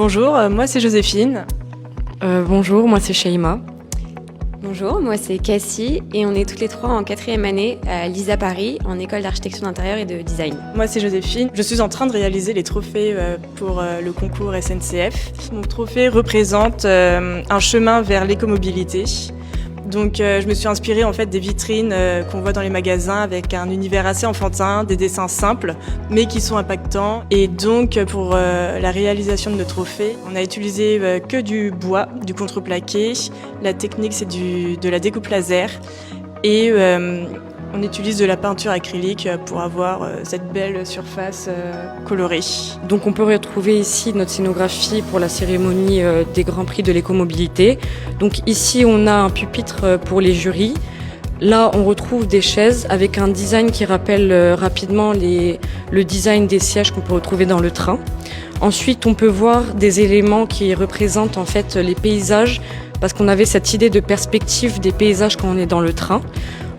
Bonjour, moi c'est Joséphine. Bonjour, moi c'est Shaima. Bonjour, moi c'est Cassie et on est toutes les trois en 4e année à l'ISA Paris en école d'architecture d'intérieur et de design. Moi c'est Joséphine. Je suis en train de réaliser les trophées pour le concours SNCF. Mon trophée représente un chemin vers l'écomobilité. Donc je me suis inspirée en fait des vitrines qu'on voit dans les magasins avec un univers assez enfantin, des dessins simples mais qui sont impactants. Et donc pour la réalisation de nos trophées, on a utilisé que du bois, du contreplaqué. La technique c'est de la découpe laser et on utilise de la peinture acrylique pour avoir cette belle surface colorée. Donc on peut retrouver ici notre scénographie pour la cérémonie des Grands Prix de l'écomobilité. Donc ici on a un pupitre pour les jurys. Là on retrouve des chaises avec un design qui rappelle rapidement le design des sièges qu'on peut retrouver dans le train. Ensuite on peut voir des éléments qui représentent en fait les paysages parce qu'on avait cette idée de perspective des paysages quand on est dans le train.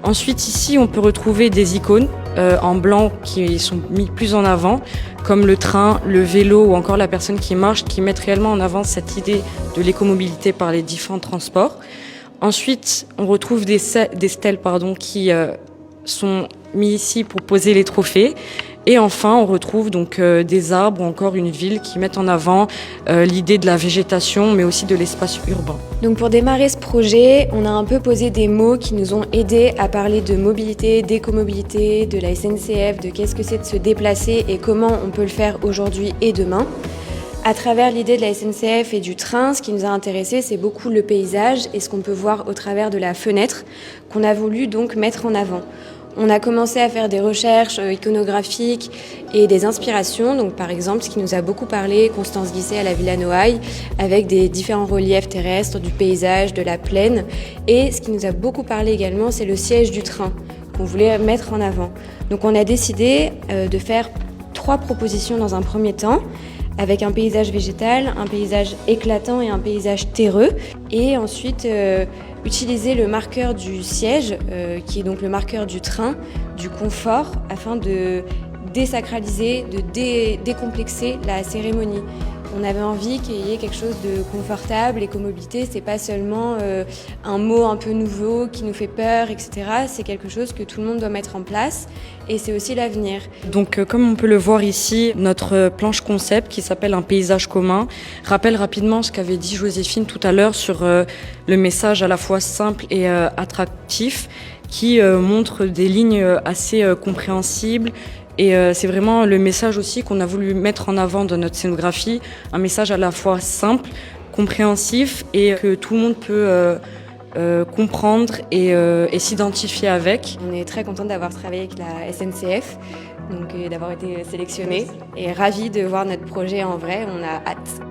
Ensuite, ici, on peut retrouver des icônes en blanc qui sont mis plus en avant, comme le train, le vélo ou encore la personne qui marche, qui mettent réellement en avant cette idée de l'écomobilité par les différents transports. Ensuite, on retrouve des stèles qui sont mis ici pour poser les trophées. Et enfin, on retrouve donc des arbres ou encore une ville qui mettent en avant l'idée de la végétation, mais aussi de l'espace urbain. Donc pour démarrer ce projet, on a un peu posé des mots qui nous ont aidés à parler de mobilité, d'écomobilité, de la SNCF, de qu'est-ce que c'est de se déplacer et comment on peut le faire aujourd'hui et demain. À travers l'idée de la SNCF et du train, ce qui nous a intéressé, c'est beaucoup le paysage et ce qu'on peut voir au travers de la fenêtre qu'on a voulu donc mettre en avant. On a commencé à faire des recherches iconographiques et des inspirations. Donc, par exemple, ce qui nous a beaucoup parlé, Constance Guisset à la Villa Noailles, avec des différents reliefs terrestres, du paysage, de la plaine. Et ce qui nous a beaucoup parlé également, c'est le siège du train qu'on voulait mettre en avant. Donc, on a décidé de faire 3 propositions dans un premier temps, avec un paysage végétal, un paysage éclatant et un paysage terreux. Et ensuite, utiliser le marqueur du siège, qui est donc le marqueur du train, du confort, afin de désacraliser, de décomplexer la cérémonie. On avait envie qu'il y ait quelque chose de confortable. L'écomobilité, c'est pas seulement un mot un peu nouveau qui nous fait peur, etc. C'est quelque chose que tout le monde doit mettre en place et c'est aussi l'avenir. Donc comme on peut le voir ici, notre planche concept qui s'appelle un paysage commun rappelle rapidement ce qu'avait dit Joséphine tout à l'heure sur le message à la fois simple et attractif qui montre des lignes assez compréhensibles. Et c'est vraiment le message aussi qu'on a voulu mettre en avant dans notre scénographie, un message à la fois simple, compréhensif et que tout le monde peut comprendre et s'identifier avec. On est très contente d'avoir travaillé avec la SNCF, donc d'avoir été sélectionnés et ravis de voir notre projet en vrai, on a hâte.